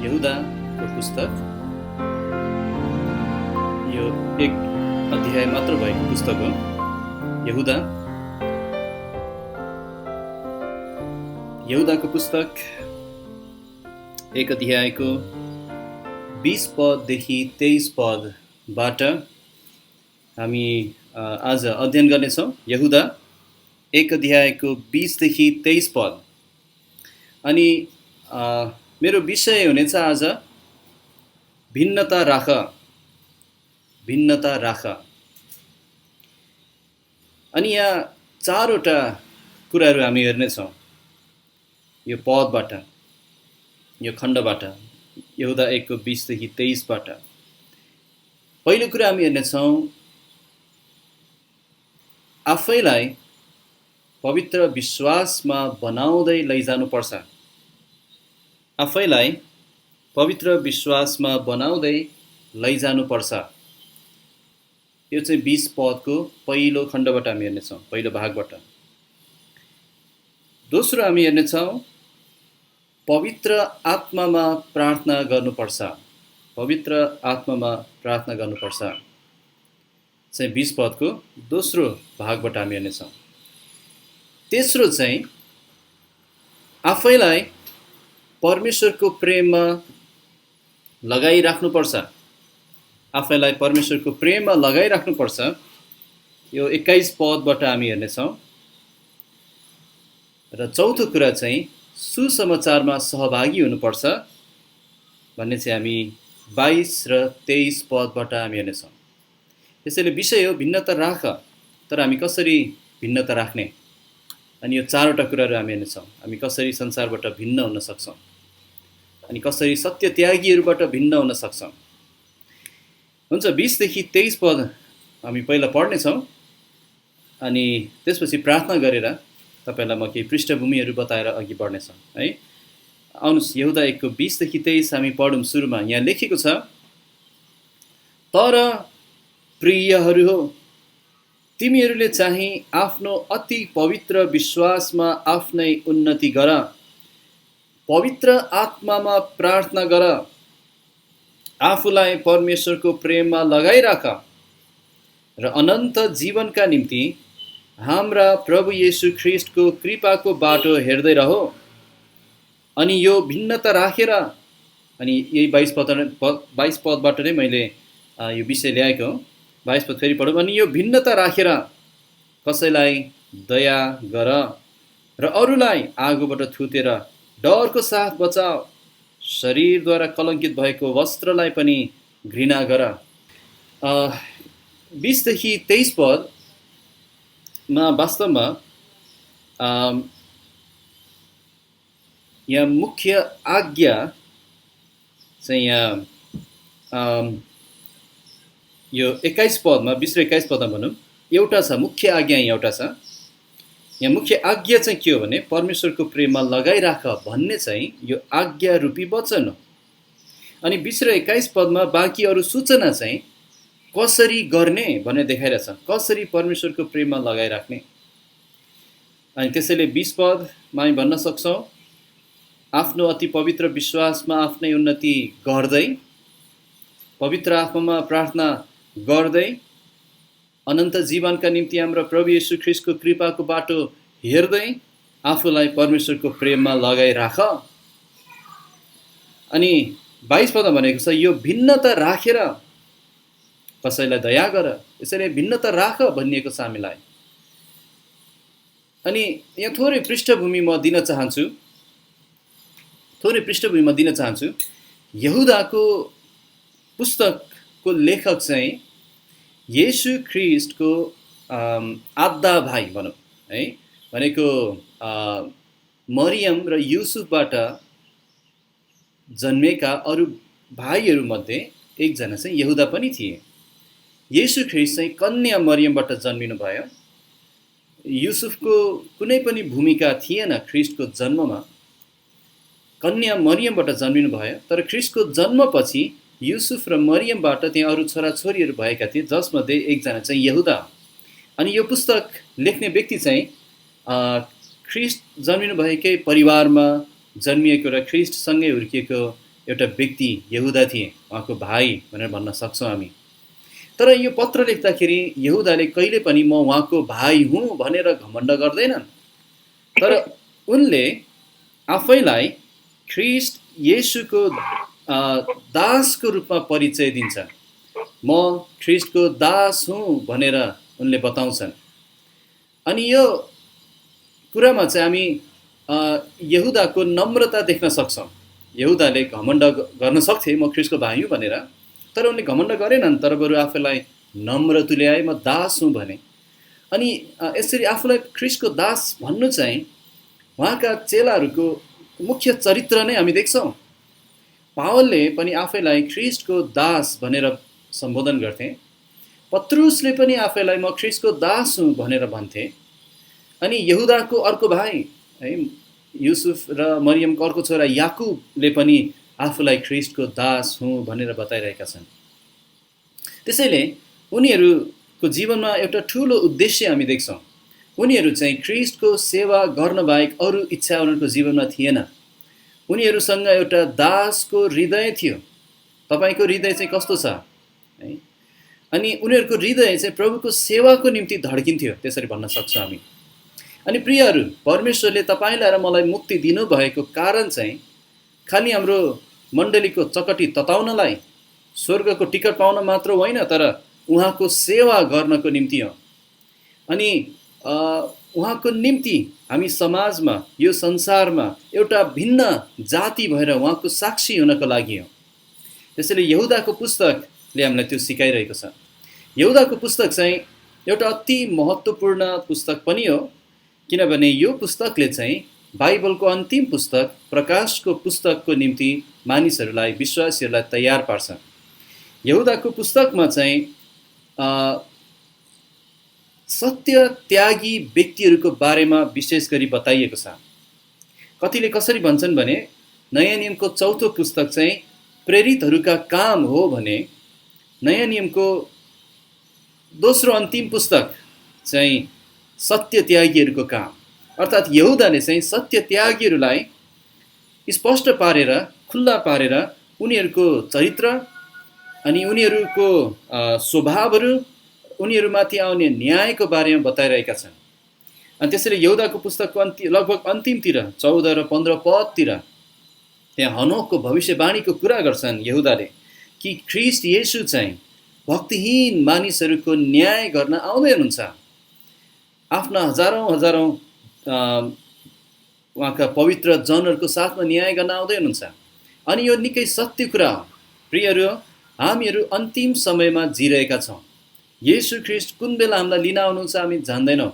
यहुदाको पुस्तक यो एक अध्याय मात्र भएको पुस्तक हो। यहुदाको पुस्तक एक अध्यायको 20 पददेखि 23 पदबाट हामी आज अध्ययन गर्नेछौँ। यहुदा एक अध्यायको 20 देखि 23 पद। अनि मेरो विषय हुनेछ आज भिन्नता राख। अनि यहाँ चारवटा कुराहरू हामी हेर्नेछौँ यो पदबाट, यो खण्डबाट, यहुदा 1 को 20 देखि 23 बाट। पहिलो कुरा हामी हेर्नेछौँ, आफैलाई पवित्र विश्वासमा बनाउँदै लैजानुपर्छ। आफैलाई पवित्र विश्वासमा बनाउँदै लैजानुपर्छ। यो चाहिँ 20 पदको पहिलो खण्डबाट हामी हेर्नेछौँ, पहिलो भागबाट। दोस्रो हामी हेर्नेछौँ, पवित्र आत्मामा प्रार्थना गर्नुपर्छ। पवित्र आत्मामा प्रार्थना गर्नुपर्छ चाहिँ 20 पदको दोस्रो भागबाट हामी हेर्नेछौँ। तेस्रो चाहिँ आफैलाई परमेश्वरको प्रेममा लगाइराख्नुपर्छ। आफैलाई परमेश्वरको प्रेममा लगाइराख्नुपर्छ। यो 21 पदबाट हामी हेर्नेछौँ। र चौथो कुरा चाहिँ सुसमाचारमा सहभागी हुनुपर्छ भन्ने चाहिँ हामी 22 र 23 पदबाट हामी हेर्नेछौँ। त्यसैले विषय हो भिन्नता राख। तर हामी कसरी भिन्नता राख्ने? अनि यो चारवटा कुराहरू हामी हेर्नेछौँ। हामी कसरी संसारबाट भिन्न हुन सक्छौँ, अनि कसरी सत्य त्यागीहरूबाट भिन्न हुन सक्छौँ। हुन्छ, 20 देखि 23 पद हामी पहिला पढ्नेछौँ। अनि त्यसपछि प्रार्थना गरेर तपाईलाई म केही पृष्ठभूमिहरू बताएर अघि बढ्नेछौँ है। आउनुहोस्, यहुदा 1 को 20 देखि 23 हामी पढौँ। सुरुमा यहाँ लेखेको छ, तर प्रियहरू हो, तिमीहरूले चाहिँ आफ्नो अति पवित्र विश्वासमा आफ्नै उन्नति गर। पवित्र आत्मामा प्रार्थना गर। आफूलाई परमेश्वरको प्रेममा लगाइराख र अनन्त जीवनका निम्ति हाम्रा प्रभु येशू ख्रिस्टको कृपाको बाटो हेर्दै रहो। अनि यो भिन्नता राखेर, अनि यही 22 पदबाट नै मैले यो विषय ल्याएको हो। 22 पद फेरि पढौँ। अनि यो भिन्नता राखेर कसैलाई दया गर र अरूलाई आगोबाट थुतेर डरको साथ बचाओ। शरीरद्वारा कलङ्कित भएको वस्त्रलाई पनि घृणा गर। 20 देखि 23 पदमा वास्तवमा यहाँ मुख्य आज्ञा चाहिँ यहाँ यो 21 पदमा, 20 र 21 पदमा भनौँ, एउटा छ मुख्य आज्ञा। एउटा छ यहाँ मुख्य आज्ञा चाहिँ के हो भने परमेश्वरको प्रेममा लगाइराख भन्ने चाहिँ यो आज्ञा रूपी वचन हो। अनि 20 र 21 पदमा बाँकी अरू सूचना चाहिँ कसरी गर्ने भन्ने देखाइरहेछ, कसरी परमेश्वरको प्रेममा लगाइराख्ने। अनि त्यसैले 20 पदमा हामी भन्न सक्छौँ, आफ्नो अति पवित्र विश्वासमा आफ्नै उन्नति गर्दै, पवित्र आत्मामा प्रार्थना गर्दै, अनन्त जीवनका निम्ति हाम्रो प्रभु येशू ख्रिस्टको कृपाको बाटो हेर्दै आफूलाई परमेश्वरको प्रेममा लगाइराख। अनि 22 पदमा भनेको छ, यो भिन्नता राखेर कसैलाई दया गर। यसैले भिन्नता राख भनिएको छ हामीलाई। अनि यहाँ थोरै पृष्ठभूमि म दिन चाहन्छु। यहुदाको पुस्तकको लेखक चाहिँ येशू ख्रिस्टको आद्धा भाइ भनौँ है, भनेको मरियम र युसुफबाट जन्मेका अरू भाइहरूमध्ये एकजना चाहिँ यहुदा पनि थिए। येशू ख्रिस्ट चाहिँ कन्या मरियमबाट जन्मिनु भयो। युसुफको कुनै पनि भूमिका थिएन ख्रिस्टको जन्ममा। कन्या मरियमबाट जन्मिनु भयो। तर ख्रिस्टको जन्मपछि युसुफ र मरियमबाट त्यहाँ अरू छोराछोरीहरू भएका थिए, जसमध्ये एकजना चाहिँ यहुदा। अनि यो पुस्तक लेख्ने व्यक्ति चाहिँ ख्रिस्ट जन्मिनु भएकै परिवारमा जन्मिएको र ख्रिस्टसँगै हुर्किएको एउटा व्यक्ति यहुदा थिए, उहाँको भाइ भनेर भन्न सक्छौँ हामी। तर यो पत्र लेख्दाखेरि यहुदाले कहिले पनि म उहाँको भाइ हुँ भनेर घमण्ड गर्दैनन्, तर उनले आफैलाई ख्रीष्ट येशूको दासको रूपमा परिचय दिन्छ। म ख्रीष्टको दास हुँ भनेर उनले बताउँछन्। अनि यो कुरामा चाहिँ हामी यहुदाको नम्रता देख्न सक्छौँ। यहुदाले घमण्ड गर्न सक्थे म ख्रीष्टको भाइ हुँ भनेर, तर उनले घमण्ड गरेनन्, तर बरु आफूलाई नम्र तुल्याए, म दास हुँ भने। अनि यसरी आफूलाई ख्रीष्टको दास भन्नु चाहिँ उहाँका चेलाहरूको मुख्य चरित्र नै हामी देख्छौँ। पावलले पनि आफैलाई ख्रीष्टको दास भनेर सम्बोधन गर्थे। पत्रुसले पनि आफैलाई म ख्रीष्टको दास हुँ भनेर भन्थे। अनि यहुदाको अर्को भाइ है युसुफ र मरियमको अर्को छोरा याकुबले पनि आफूलाई ख्रीष्टको दास हुँ भनेर बताइरहेका छन्। त्यसैले उनीहरूको जीवनमा एउटा ठुलो उद्देश्य हामी देख्छौँ। उनीहरू चाहिँ ख्रीष्टको सेवा गर्न बाहेक अरू इच्छा उनीहरूको जीवनमा थिएन। उनीहरूसँग एउटा दासको हृदय थियो। तपाईको हृदय चाहिँ कस्तो छ है? अनि उनीहरूको हृदय चाहिँ प्रभुको सेवाको निम्ति धड्किन्थ्यो, त्यसरी भन्न सक्छौँ हामी। अनि प्रियहरू, परमेश्वरले तपाईँलाई र मलाई मुक्ति दिनुभएको कारण चाहिँ खालि हाम्रो मण्डलीको चकटी तताउनलाई, स्वर्गको टिकट पाउन मात्र होइन, तर उहाँको सेवा गर्नको निम्ति हो। अनि उहाँको निम्ति हामी समाजमा, यो संसारमा एउटा भिन्न जाति भएर उहाँको साक्षी हुनको लागि हो। त्यसैले यहुदाको पुस्तकले हामीलाई त्यो सिकाइरहेको छ। यहुदाको पुस्तक चाहिँ एउटा अति महत्त्वपूर्ण पुस्तक पनि हो, किनभने यो पुस्तकले चाहिँ बाइबलको अन्तिम पुस्तक, प्रकाशको पुस्तकको निम्ति मानिसहरूलाई, विश्वासीहरूलाई तयार पार्छ। यहुदाको पुस्तकमा चाहिँ सत्य त्यागी व्यक्तिहरूको बारेमा विशेष गरी बताइएको छ। कतिले कसरी भन्छन् भने नयाँ नियमको चौथो पुस्तक चाहिँ प्रेरितहरूका काम हो भने नयाँ नियमको दोस्रो अन्तिम पुस्तक चाहिँ सत्य त्यागीहरूको काम। अर्थात् यहुदाले चाहिँ सत्य त्यागीहरूलाई स्पष्ट पारेर, खुल्ला पारेर उनीहरूको चरित्र अनि उनीहरूको स्वभावहरू, उनीहरूमाथि आउने न्यायको बारेमा बताइरहेका छन्। अनि त्यसैले यहुदाको पुस्तकको लगभग अन्तिमतिर 14 र 15 पदतिर त्यहाँ हनोकको भविष्यवाणीको कुरा गर्छन् यहुदाले कि ख्रीष्ट येशू चाहिँ भक्तिहीन मानिसहरूको न्याय गर्न आउँदै हुनुहुन्छ। आफ्ना हजारौं उहाँका पवित्र जनहरूको साथमा न्याय गर्न आउँदै हुनुहुन्छ। अनि यो निकै सत्य कुरा हो। प्रियहरू, हामीहरू अन्तिम समयमा जिरहेका छौँ। येशू ख्रीष्ट कुन बेला हामीलाई लिन आउनुहुन्छ हामी जान्दैनौँ,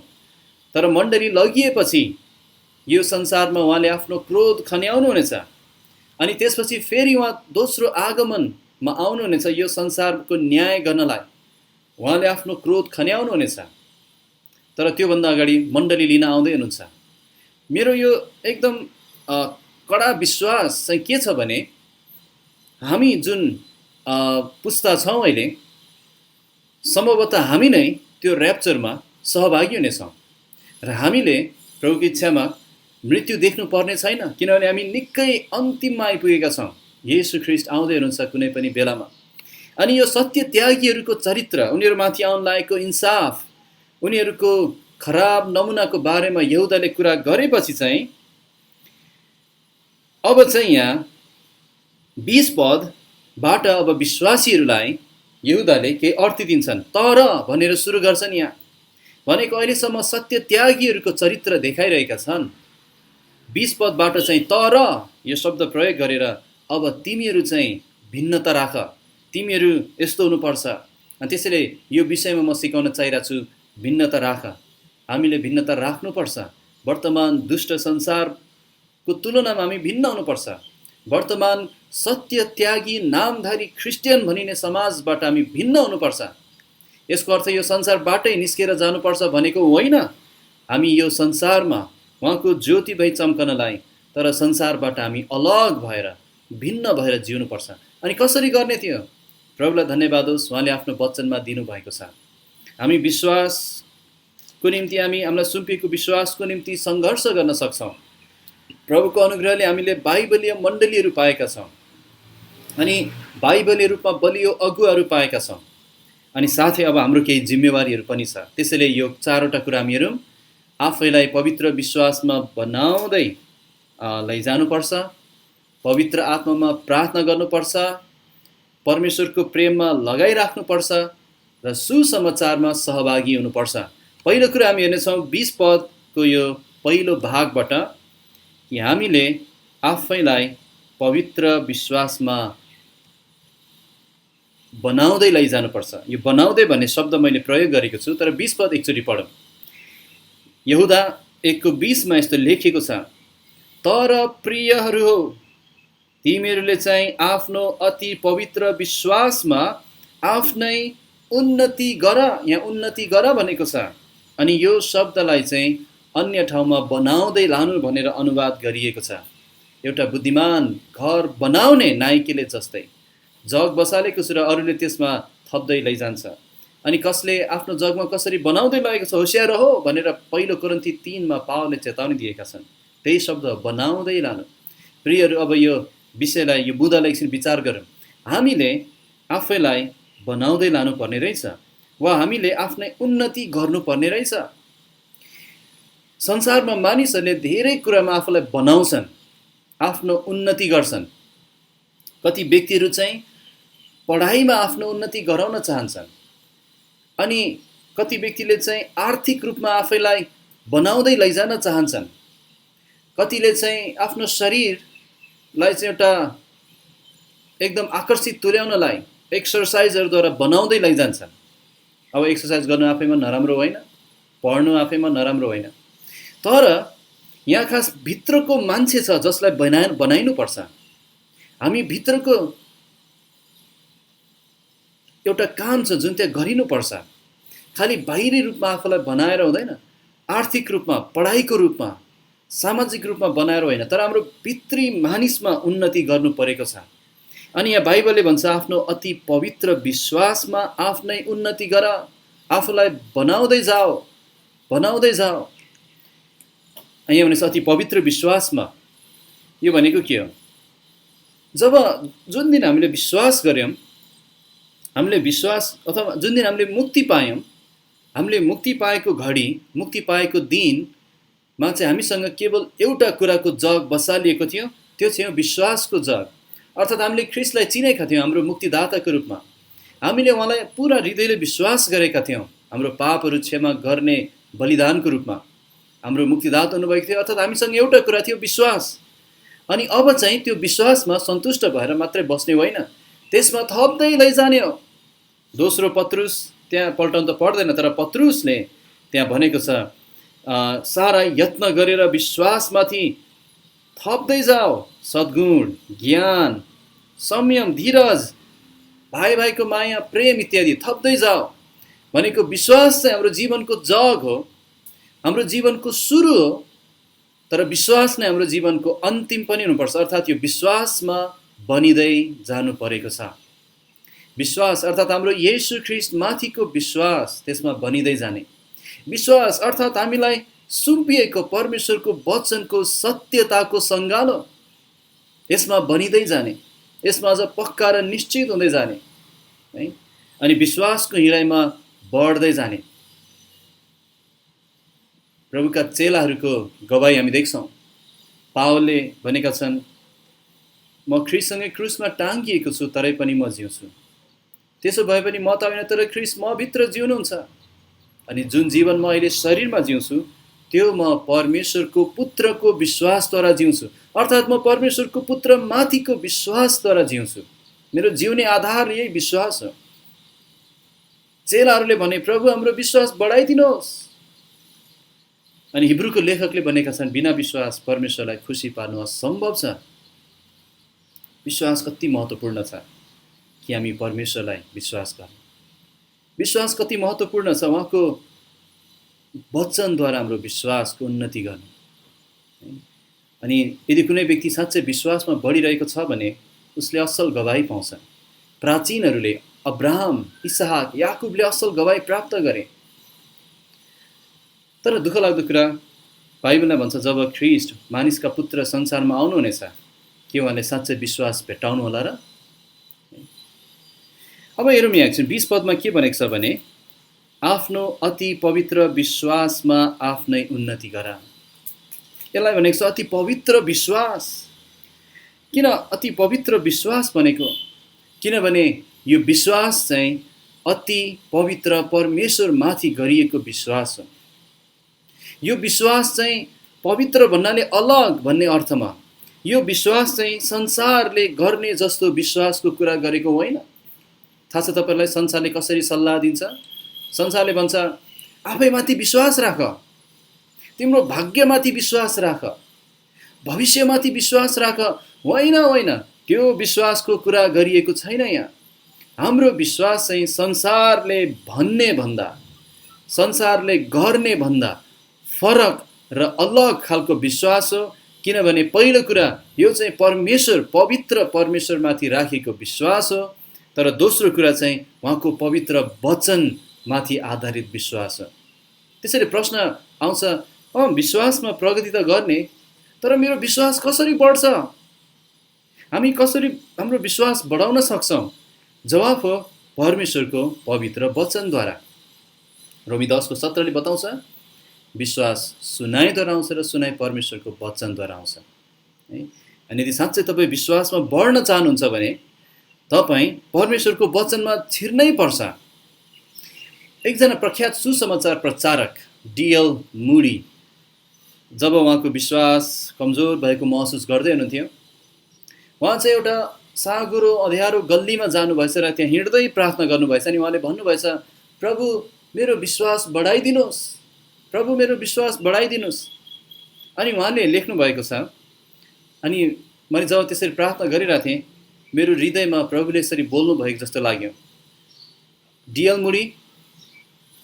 तर मण्डली लगिएपछि यो संसारमा उहाँले आफ्नो क्रोध खन्याउनुहुनेछ। अनि त्यसपछि फेरि उहाँ दोस्रो आगमनमा आउनुहुनेछ यो संसारको न्याय गर्नलाई। उहाँले आफ्नो क्रोध खन्याउनुहुनेछ, तर त्योभन्दा अगाडि मण्डली लिन आउँदै हुनुहुन्छ। मेरो यो एकदम कडा विश्वास चाहिँ के छ भने हामी जुन पुस्ता छौँ अहिले, सम्भवतः हामी नै त्यो ऱ्याप्चरमा सहभागी हुनेछौँ र हामीले प्रभुको इच्छामा मृत्यु देख्नु पर्ने छैन, किनभने हामी निकै अन्तिममा आइपुगेका छौँ। येशू ख्रीष्ट आउँदै हुनुहुन्छ कुनै पनि बेलामा। अनि यो सत्य त्यागीहरूको चरित्र, उनीहरूमाथि आउन लागेको इन्साफ, उनीहरूको खराब नमुनाको बारेमा यहुदाले कुरा गरेपछि चाहिँ अब चाहिँ यहाँ 20 पदबाट अब विश्वासीहरूलाई यहुदाले केही अर्थ दिन्छन्। तर भनेर सुरु गर्छन्। यहाँ भनेको अहिलेसम्म सत्य त्यागीहरूको चरित्र देखाइरहेका छन्। 20 पदबाट चाहिँ तर यो शब्द प्रयोग गरेर अब तिमीहरू चाहिँ भिन्नता राख, तिमीहरू यस्तो हुनुपर्छ। अनि त्यसैले यो विषयमा म सिकाउन चाहिरहेको छु, भिन्नता राख। हामीले भिन्नता राख्नुपर्छ। वर्तमान दुष्ट संसारको तुलनामा हामी भिन्न हुनुपर्छ। वर्तमान सत्य त्यागी नामधारी ख्रिस्टियन भनिने समाजबाट हामी भिन्न हुनुपर्छ। यसको अर्थ यो संसारबाटै निस्केर जानुपर्छ भनेको होइन। हामी यो संसारमा उहाँको ज्योति भई चम्कनलाई, तर संसारबाट हामी अलग भएर, भिन्न भएर जिउनुपर्छ। अनि कसरी गर्ने थियो? प्रभुलाई धन्यवाद होस्, उहाँले आफ्नो वचनमा दिनुभएको छ। हामी विश्वासको निम्ति, हामीलाई सुम्पिएको विश्वासको निम्ति सङ्घर्ष गर्न सक्छौँ। प्रभुको अनुग्रहले हामीले बाइबलीय मण्डलीहरू पाएका छौँ। अनि बाइबलीय रूपमा बलियो अगुवाहरू पाएका छौँ। अनि साथै अब हाम्रो केही जिम्मेवारीहरू पनि छ। त्यसैले यो चारवटा कुरा हामी हेरौँ। आफैलाई पवित्र विश्वासमा बनाउँदै लैजानुपर्छ, पवित्र आत्मामा प्रार्थना गर्नुपर्छ, परमेश्वरको प्रेममा लगाइराख्नुपर्छ र सुसमाचारमा सहभागी हुनुपर्छ। पहिलो कुरा हामी हेर्नेछौँ 20 पदको यो पहिलो भागबाट कि हामीले आफैलाई पवित्र विश्वासमा बनाउँदै लैजानुपर्छ। यो बनाउँदै भन्ने शब्द मैले प्रयोग गरेको छु, तर 20 पद एकचोटि पढौँ। यहुदा 1:20 मा यस्तो लेखिएको छ, तर प्रियहरू हो, तिमीहरूले चाहिँ आफ्नो अति पवित्र विश्वासमा आफ्नै उन्नति गर। यहाँ उन्नति गर भनेको छ। अनि यो शब्दलाई चाहिँ अन्य ठाउँमा बनाउँदै लानु भनेर अनुवाद गरिएको छ। एउटा बुद्धिमान घर बनाउने नाइकेले जस्तै जग बसालेको छु र अरूले त्यसमा थप्दै लैजान्छ। अनि कसले आफ्नो जगमा कसरी बनाउँदै लगेको छ, होशियार हो भनेर पहिलो कोरिन्थी 3 मा पावलले चेतावनी दिएका छन्। त्यही शब्द बनाउँदै लानु। प्रियहरू, अब यो विषयलाई, यो बुँदालाई एकछिन विचार गरौँ। हामीले आफैलाई बनाउँदै लानु पर्ने रहेछ वा हामीले आफ्नै उन्नति गर्नुपर्ने रहेछ। संसारमा मानिसहरूले धेरै कुरामा आफूलाई बनाउँछन्, आफ्नो उन्नति गर्छन्। कति व्यक्तिहरू चाहिँ पढाइमा आफ्नो उन्नति गराउन चाहन्छन्, अनि कति व्यक्तिले चाहिँ आर्थिक रूपमा आफैलाई बनाउँदै लैजान चाहन्छन्। कतिले चाहिँ आफ्नो शरीरलाई चाहिँ एउटा एकदम आकर्षित तुल्याउनलाई एक्सर्साइजहरूद्वारा बनाउँदै लैजान्छन्। अब एक्सर्साइज गर्नु आफैमा नराम्रो होइन, पढ्नु आफैमा नराम्रो होइन, तर यहाँ खास भित्रको मान्छे छ जसलाई बनाइनुपर्छ। हामी भित्रको एउटा काम छ जुन त्यहाँ गरिनुपर्छ। खालि बाहिरी रूपमा आफूलाई बनाएर हुँदैन, आर्थिक रूपमा, पढाइको रूपमा, सामाजिक रूपमा बनाएर होइन, तर हाम्रो भित्री मानिसमा उन्नति गर्नु परेको छ। अनि यहाँ बाइबलले भन्छ आफ्नो अति पवित्र विश्वासमा आफ्नै उन्नति गर, आफूलाई बनाउँदै जाओ, बनाउँदै जाओ। यहाँ भनेपछि अति पवित्र विश्वासमा, यो भनेको के हो? जब जुन दिन हामीले विश्वास गर्यौँ, हामीले विश्वास अथवा जुन दिन हामीले मुक्ति पायौँ, हामीले मुक्ति पाएको घडी, मुक्ति पाएको दिनमा चाहिँ हामीसँग केवल एउटा कुराको जग बसालिएको थियो, त्यो चाहिँ विश्वासको जग। अर्थात् हामीले ख्रीष्टलाई चिनेका थियौँ हाम्रो मुक्तिदाताको रूपमा। हामीले उहाँलाई पुरा हृदयले विश्वास गरेका थियौँ हाम्रो पापहरू क्षमा गर्ने बलिदानको रूपमा। हाम्रो मुक्तिदाता हुनुभएको थियो, अर्थात् हामीसँग एउटा कुरा थियो, विश्वास। अनि अब चाहिँ त्यो विश्वासमा सन्तुष्ट भएर मात्रै बस्ने होइन, त्यसमा थप्दै लैजाने हो। दोस्रो पत्रुस, त्यहाँ पल्टाउन त पर्दैन, तर पत्रुसले त्यहाँ भनेको छ, सारा यत्न गरेर विश्वासमाथि थप्दै जाओ, सद्गुण, ज्ञान, संयम, धीरज, भाइ भाइको माया, प्रेम इत्यादि थप्दै जाओ। भनेको विश्वास चाहिँ हाम्रो जीवनको जग हो, हाम्रो जीवनको सुरु हो, तर विश्वास नै हाम्रो जीवनको अन्तिम पनि हुनुपर्छ। अर्थात् यो विश्वासमा बनिँदै जानु परेको छ। विश्वास अर्थात् हाम्रो येशू ख्रीष्ट माथिको विश्वास, त्यसमा बनिँदै जाने। विश्वास अर्थात् हामीलाई सुम्पिएको परमेश्वरको वचनको सत्यताको सङ्गालो, यसमा बनिँदै जाने, यसमा अझ पक्का र निश्चित हुँदै जाने है। अनि विश्वासको हिँडाइमा बढ्दै जाने। प्रभुका चेलाहरूको गवाई हामी देख्छौँ। पावलले भनेका छन्, म ख्रीष्टसँगै क्रुसमा टाँगिएको छु, तरै पनि म जिउँछु। त्यसो भए पनि म त होइन, तर ख्रीष्ट म भित्र जिउनुहुन्छ। अनि जुन जीवन म अहिले शरीरमा जिउँछु, त्यो म परमेश्वरको पुत्रको विश्वासद्वारा जिउँछु। अर्थात् म परमेश्वरको पुत्र माथिको विश्वासद्वारा जिउँछु। मेरो जिउने आधार यही विश्वास हो। चेलाहरूले भने, प्रभु हाम्रो विश्वास बढाइदिनुहोस्। अनि हिब्रूको लेखकले भनेका छन्, बिना विश्वास परमेश्वरलाई खुसी पार्नु असम्भव छ। विश्वास कति महत्त्वपूर्ण छ कि हामी परमेश्वरलाई विश्वास गर्छौँ। विश्वास कति महत्त्वपूर्ण छ उहाँको वचनद्वारा हाम्रो विश्वासको उन्नति गर्नु। अनि यदि कुनै व्यक्ति साँच्चै विश्वासमा बढिरहेको छ भने उसले असल गवाही पाउँछ। प्राचीनहरूले अब्राहम, इसहाक, याकुबले असल गवाही प्राप्त गरे। तर दुःख लाग्दो कुरा, बाइबलमा भन्छ जब ख्रीष्ट मानिसका पुत्र संसारमा आउनुहुनेछ, के उहाँले साँच्चै विश्वास भेट्टाउनु होला र? अब हेरौँ यहाँ एकछिन 20 पदमा के भनेको छ भने आफ्नो अति पवित्र विश्वासमा आफ्नै उन्नति गर। यसलाई भनेको छ अति पवित्र विश्वास। किन अति पवित्र विश्वास भनेको? किनभने यो विश्वास चाहिँ अति पवित्र परमेश्वरमाथि गरिएको विश्वास हो। यो विश्वास चाहिँ पवित्र भन्नाले अलग भन्ने अर्थमा, यो विश्वास चाहिँ संसारले गर्ने जस्तो विश्वासको कुरा गरेको होइन। थाहा छ तपाईलाई संसारले कसरी सल्लाह दिन्छ? संसारले भन्छ आफैमाथि विश्वास राख, तिम्रो भाग्यमाथि विश्वास राख, भविष्यमाथि विश्वास राख। होइन होइन, त्यो विश्वासको कुरा गरिएको छैन यहाँ। हाम्रो विश्वास चाहिँ संसारले भन्ने भन्दा, संसारले गर्ने भन्दा फरक र अलग खालको विश्वास हो। किनभने पहिलो कुरा यो चाहिँ परमेश्वर, पवित्र परमेश्वरमाथि राखेको विश्वास हो। तर दोस्रो कुरा चाहिँ उहाँको पवित्र वचनमाथि आधारित विश्वास हो। त्यसैले प्रश्न आउँछ, विश्वासमा प्रगति त गर्ने, तर मेरो विश्वास कसरी बढ्छ? हामी कसरी हाम्रो विश्वास बढाउन सक्छौँ? जवाफ हो परमेश्वरको पवित्र वचनद्वारा। रोमी 10:17 बताउँछ विश्वास सुनाइद्वारा आउँछ र सुनाइ परमेश्वरको वचनद्वारा आउँछ। है, अनि यदि साँच्चै तपाईँ विश्वासमा बढ्न चाहनुहुन्छ भने तपाईँ परमेश्वरको वचनमा छिर्नै पर्छ। एकजना प्रख्यात सुसमाचार प्रचारक D.L. मुडी जब उहाँको विश्वास कमजोर भएको महसुस गर्दै हुनुहुन्थ्यो, उहाँ चाहिँ एउटा साँघुरो अँध्यारो गल्लीमा जानुभएछ र त्यहाँ हिँड्दै प्रार्थना गर्नुभएछ। अनि उहाँले भन्नुभएछ, प्रभु मेरो विश्वास बढाइदिनुहोस्, प्रभु मेरो विश्वास बढाइदिनुहोस्। अनि उहाँले लेख्नु भएको छ, अनि मैले जब त्यसरी प्रार्थना गरिरहेको थिएँ, मेरो हृदयमा प्रभुले यसरी बोल्नु भएको जस्तो लाग्यो, D.L. मुडी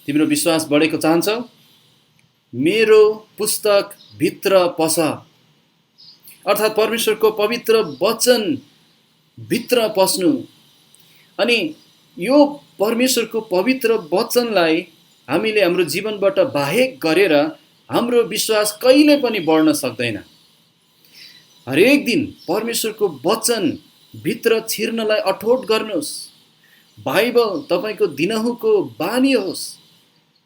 तिम्रो विश्वास बढेको चाहन्छौ? मेरो पुस्तक भित्र पस, अर्थात् परमेश्वरको पवित्र वचन भित्र पस्नु। अनि यो परमेश्वरको पवित्र वचनलाई हामीले हाम्रो जीवनबाट बाहेक गरेर हाम्रो विश्वास कहिले पनि बढ्न सक्दैन। हरेक दिन परमेश्वरको वचन भित्र छिर्नलाई अठोट गर्नुहोस्। बाइबल तपाईको दिनहुँको बानी होस्।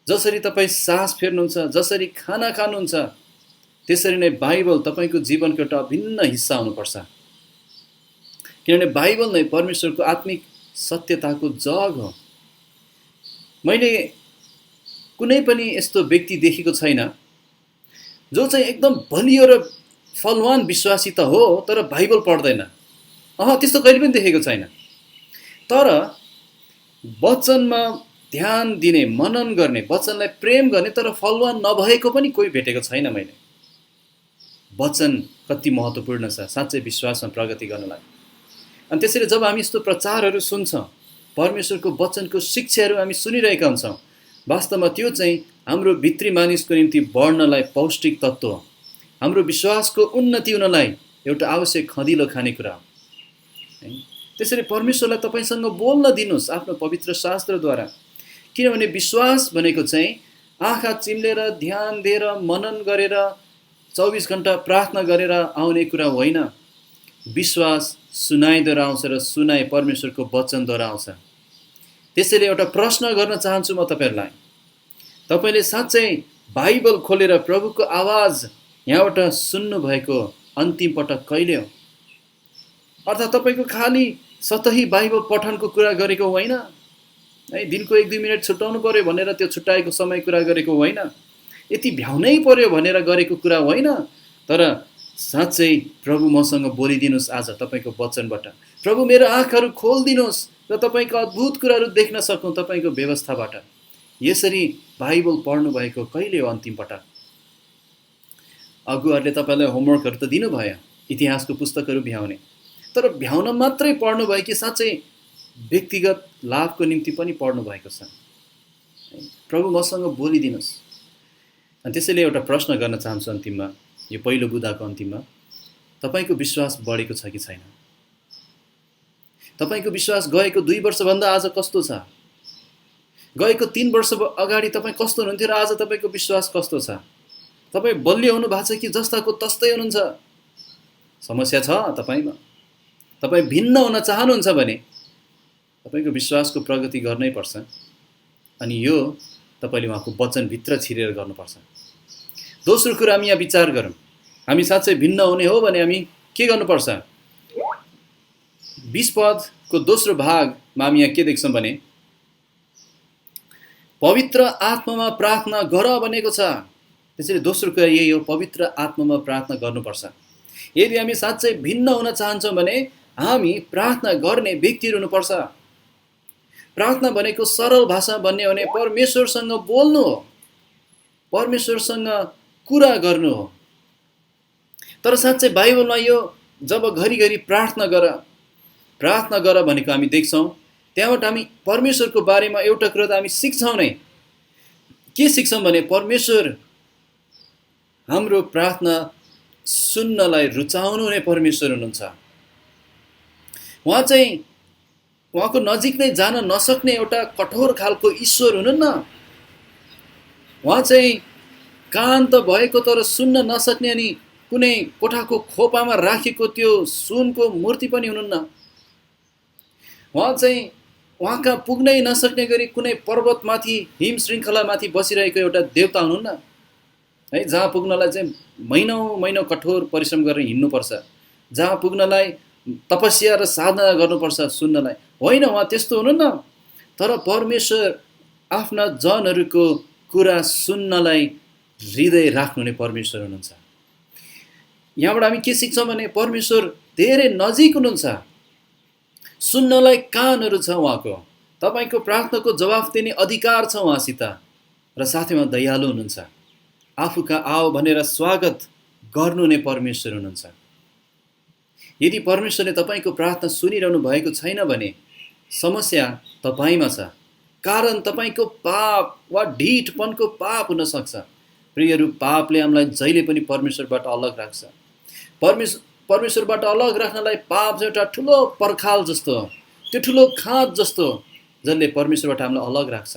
जसरी तपाईँ सास फेर्नुहुन्छ, जसरी खाना खानुहुन्छ, त्यसरी नै बाइबल तपाईको जीवनको एउटा अभिन्न हिस्सा हुनुपर्छ। किनभने बाइबल नै परमेश्वरको आत्मिक सत्यताको जग हो। मैले कुनै पनि यस्तो व्यक्ति देखेको छैन जो चाहिँ एकदम बलियो र फलवान विश्वासी त हो तर बाइबल पढ्दैन। त्यस्तो कहिले पनि देखेको छैन। तर वचनमा ध्यान दिने, मनन गर्ने, वचनलाई प्रेम गर्ने तर फलवान नभएको पनि कोही भेटेको छैन मैले। वचन कति महत्त्वपूर्ण छ साँच्चै विश्वासमा प्रगति गर्नलाई। अनि त्यसैले जब हामी यस्तो प्रचारहरू सुन्छौँ, परमेश्वरको वचनको शिक्षाहरू हामी सुनिरहेका हुन्छौँ, वास्तवमा त्यो चाहिँ हाम्रो भित्री मानिसको निम्ति बढ्नलाई पौष्टिक तत्त्व हो। हाम्रो विश्वासको उन्नति हुनलाई एउटा आवश्यक खँदिलो खानेकुरा हो। त्यसैले परमेश्वरलाई तपाईँसँग बोल्न दिनुहोस् आफ्नो पवित्र शास्त्रद्वारा। किनभने विश्वास भनेको चाहिँ आँखा चिम्लेर, ध्यान दिएर, मनन गरेर, 24 घण्टा प्रार्थना गरेर आउने कुरा होइन। विश्वास सुनाइद्वारा आउँछ र सुनाइ परमेश्वरको वचनद्वारा आउँछ। त्यसैले एउटा प्रश्न गर्न चाहन्छु म तपाईँहरूलाई। तपाईँले साँच्चै बाइबल खोलेर प्रभुको आवाज यहाँबाट सुन्नुभएको अन्तिम पटक कहिले हो? अर्थात् तपाईँको खाली सतही बाइबल पठनको कुरा गरेको होइन है, दिनको 1-2 मिनट छुट्याउनु पर्यो भनेर त्यो छुट्याएको समय कुरा गरेको होइन, यति भ्याउनै पर्यो भनेर गरेको कुरा होइन। तर साँच्चै प्रभु मसँग बोलिदिनुहोस् आज तपाईँको वचनबाट। प्रभु मेरो आँखाहरू खोलिदिनुहोस् र तपाईँको अद्भुत कुराहरू देख्न सकौँ तपाईँको व्यवस्थाबाट। यसरी बाइबल पढ्नु भएको कहिले हो अन्तिम पटक? अगुवाहरूले तपाईँलाई होमवर्कहरू त दिनुभयो, इतिहासको पुस्तकहरू भ्याउने, तर भ्याउन मात्रै पढ्नु भयो कि साँच्चै व्यक्तिगत लाभको निम्ति पनि पढ्नु भएको छ? प्रभु मसँग बोलिदिनुहोस्। अनि त्यसैले एउटा प्रश्न गर्न चाहन्छु अन्तिममा, यो पहिलो बुधाको अन्तिममा, तपाईँको विश्वास बढेको छ कि छैन? तपाईँको विश्वास गएको 2 वर्षभन्दा आज कस्तो छ? गएको 3 वर्ष अगाडि तपाईँ कस्तो हुनुहुन्थ्यो र आज तपाईँको विश्वास कस्तो छ? तपाईँ बलियो हुनु भएको छ कि जस्ताको तस्तै हुनुहुन्छ? समस्या छ तपाईँमा। तपाईँ भिन्न हुन चाहनुहुन्छ भने तपाईको विश्वासको प्रगति गर्नै पर्छ अनि यो तपाईले उहाँको वचनभित्र छिरेर गर्नुपर्छ। दोस्रो कुरा हामी यहाँ विचार गरौँ, हामी साँच्चै भिन्न हुने हो भने हामी के गर्नुपर्छ? 20 पदको दोस्रो भागमा हामी यहाँ के देख्छौँ भने पवित्र आत्मामा प्रार्थना गर भनेको छ। त्यसैले दोस्रो कुरा यही हो, पवित्र आत्मामा प्रार्थना गर्नुपर्छ। यदि हामी साँच्चै भिन्न हुन चाहन्छौँ भने हामी प्रार्थना गर्ने व्यक्तिहरू हुनुपर्छ। प्रार्थना भनेको सरल भाषा भन्ने हो भने परमेश्वरसँग बोल्नु हो, परमेश्वरसँग कुरा गर्नु हो। तर साँच्चै बाइबलमा यो जब घरिघरि प्रार्थना गर भनेको हामी देख्छौँ, त्यहाँबाट हामी परमेश्वरको बारेमा एउटा कुरा त हामी सिक्छौँ नै। के सिक्छौँ भने परमेश्वर हाम्रो प्रार्थना सुन्नलाई रुचाउनु हुने परमेश्वर हुनुहुन्छ। उहाँ चाहिँ उहाँको नजिक नै जान नसक्ने एउटा कठोर खालको ईश्वर हुनुहुन्न। उहाँ चाहिँ कान त भएको तर सुन्न नसक्ने अनि कुनै कोठाको खोपामा राखेको त्यो सुनको मूर्ति पनि हुनुहुन्न। उहाँ चाहिँ वहाँ कहाँ पुग्नै नसक्ने गरी कुनै पर्वतमाथि हिम श्रृङ्खलामाथि बसिरहेको एउटा देवता हुनुहुन्न है, जहाँ पुग्नलाई चाहिँ महिनौँ कठोर परिश्रम गरेर हिँड्नुपर्छ, जहाँ पुग्नलाई तपस्या र साधना गर्नुपर्छ सुन्नलाई। होइन, उहाँ त्यस्तो हुनुहुन्न। तर परमेश्वर आफ्ना जनहरूको कुरा सुन्नलाई हृदय राख्नुहुने परमेश्वर हुनुहुन्छ। यहाँबाट हामी के सिक्छौँ भने परमेश्वर धेरै नजिक हुनुहुन्छ, सुन्नलाई कानहरू छ उहाँको, तपाईको प्रार्थनाको जवाफ दिने अधिकार छ उहाँसित, र साथैमा दयालु हुनुहुन्छ। आफूका आओ भनेर स्वागत गर्नुहुने परमेश्वर हुनुहुन्छ। यदि परमेश्वरले तपाईको प्रार्थना सुनिरहनु भएको छैन भने समस्या तपाईमा छ, कारण तपाईको पाप वा ढिठपनको पाप हुन सक्छ। प्रियहरू, पापले हामीलाई जहिले पनि परमेश्वरबाट अलग राख्छ। परमेश्वरबाट अलग राख्नलाई पाप चाहिँ एउटा ठुलो पर्खाल जस्तो, त्यो ठुलो खाँच जस्तो जसले परमेश्वरबाट हामीलाई अलग राख्छ।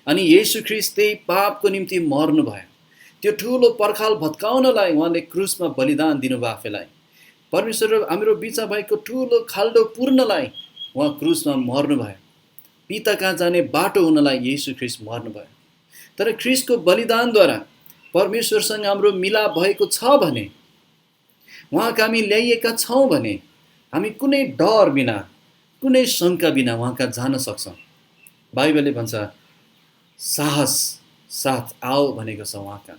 अनि येशू ख्रीष्ट त्यही पापको निम्ति मर्नु भयो, त्यो ठुलो पर्खाल भत्काउनलाई उहाँले क्रुसमा बलिदान दिनुभयो आफैलाई। परमेश्वर हाम्रो बिचमा भएको ठुलो खाल्डो पूर्णलाई उहाँ क्रुसमा मर्नु भयो, पिता कहाँ जाने बाटो हुनलाई येशू ख्रीष्ट मर्नु भयो। तर ख्रीष्टको बलिदानद्वारा परमेश्वरसँग हाम्रो मिलाप भएको छ भने, उहाँ कहाँ हामी ल्याइएका छौँ भने हामी कुनै डर बिना, कुनै शङ्का बिना उहाँ कहाँ जान सक्छौँ। बाइबलले भन्छ साहस साथ आओ भनेको छ उहाँ कहाँ।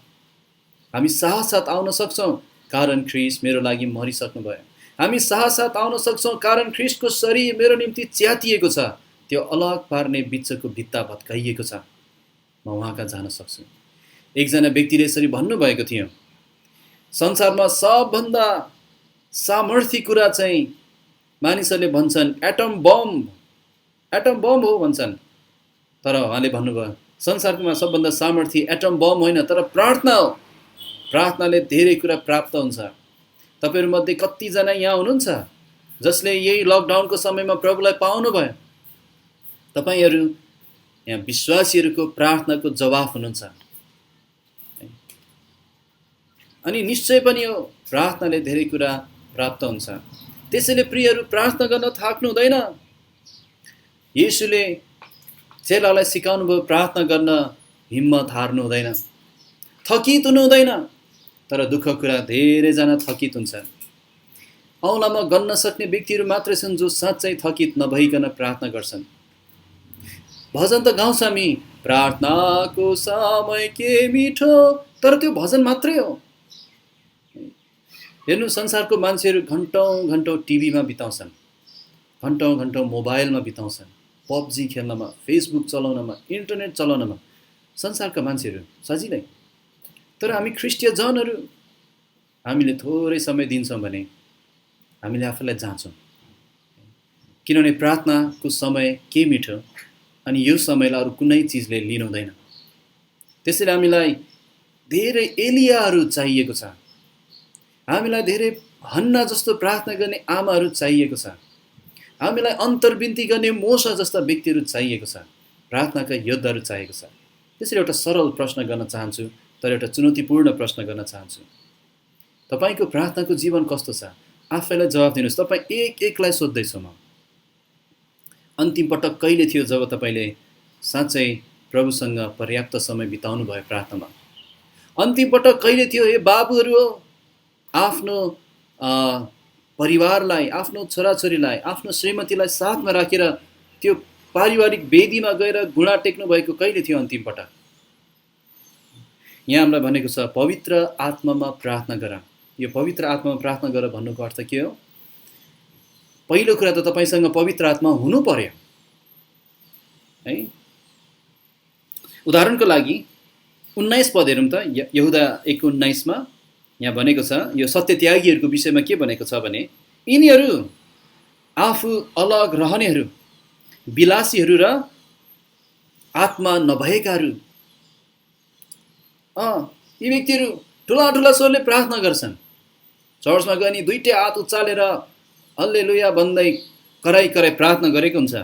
हामी साहस साथ आउन सक्छौँ कारण ख्रीष्ट मेरो लागि मरिसक्नु भयो। हामी साहस साथ आउन सक्छौँ कारण ख्रीष्टको शरीर मेरो निम्ति च्यातिएको छ, त्यो अलग पार्ने बिचको भित्ता भत्काइएको छ। म उहाँ कहाँ जान सक्छु। एकजना व्यक्तिले यसरी भन्नुभएको थियो, संसारमा सबभन्दा सामर्थी कुरा चाहिँ मानिसहरूले भन्छन् एटम बम हो भन्छन्। तर उहाँले भन्नुभयो संसारमा सबभन्दा सामर्थी एटम बम होइन तर प्रार्थना हो। प्रार्थनाले धेरै कुरा प्राप्त हुन्छ। तपाईहरुमध्ये कतिजना यहाँ हुनुहुन्छ जसले यही लकडाउनको समयमा प्रभुलाई पाउनुभयो? तपाईहरु यहाँ विश्वासीहरुको प्रार्थनाको जवाफ हुनुहुन्छ। अनि निश्चय पनि यो प्रार्थनाले धेरै कुरा प्राप्त हुन्छ। त्यसैले प्रियहरु प्रार्थना गर्न थाक्नु हुँदैन। येशूले चेलालाई सिकाउनु भयो प्रार्थना गर्न हिम्मत हार्नु हुँदैन, थकित हुनु हुँदैन। तर दुःख कुरा धेरै जना थकित हुन्छन्। औँलामा गन्न सक्ने व्यक्तिहरु मात्रै छन् जो साँच्चै थकित नभइकन प्रार्थना गर्छन्। भजन त गाउँछ हामी, प्रार्थनाको समय के मिठो, तर त्यो भजन मात्रै हो। हेर्नु संसारको मान्छेहरु घण्टौं टिभीमा बिताउँछन्, घण्टौं मोबाइलमा बिताउँछन्, पबजी खेल्नमा, फेसबुक चलाउनमा, इन्टरनेट चलाउनमा संसारका मान्छेहरु सजिलै। तर हामी ख्रिस्टीय जनहरु हामीले थोरै समय दिन्छौं भने हामीले आफूलाई जान्छौं, किनभने प्रार्थनाको समय के मिठो अनि यो समयलाई अरु कुनै चीजले लिनु हुँदैन। त्यसैले हामीलाई धेरै एलियाहरु चाहिएको छ। हामीलाई धेरै हन्ना जस्तो प्रार्थना गर्ने आमाहरु चाहिएको छ। हामीलाई अन्तर्विन्ती गर्ने मोसा जस्ता व्यक्तिहरु चाहिएको छ। प्रार्थनाका योद्धाहरु चाहिएको छ। त्यसैले एउटा सरल प्रश्न गर्न चाहन्छु, तर एउटा चुनौतीपूर्ण प्रश्न गर्न चाहन्छु। तपाईको प्रार्थनाको जीवन कस्तो छ? आफैलाई जवाफ दिनुस्। तपाई एक एकलाई सोध्दै छु म। अन्तिम पटक कहिले थियो जब तपाईँले साँच्चै प्रभुसँग पर्याप्त समय बिताउनु भयो प्रार्थनामा? अन्तिम पटक कहिले थियो हे बाबुहरू हो, आफ्नो परिवारलाई, आफ्नो छोराछोरीलाई, आफ्नो श्रीमतीलाई साथमा राखेर त्यो पारिवारिक वेदीमा गएर घुँडा टेक्नु भएको कहिले थियो अन्तिम पटक? यहाँ हामीलाई भनेको छ पवित्र आत्मामा प्रार्थना गर। यो पवित्र आत्मामा प्रार्थना गर भन्नुको अर्थ के हो? पहिलो कुरा त तपाईसँग पवित्र आत्मा हुनु पर्यो है। उदाहरणको लागि 19 पद हेरौँ त, यहुदा 1:19 मा यहाँ भनेको छ, यो सत्यत्यागीहरूको विषयमा के भनेको छ भने, यिनीहरू आफू अलग रहनेहरू, विलासीहरू र आत्मा नभएकाहरू। यी व्यक्तिहरू ठुला ठुला स्वरले प्रार्थना गर्छन्, चर्चमा गए नि दुईटै हात उचालेर हल्लेलुया भन्दै कराई कराई प्रार्थना गरेको हुन्छ,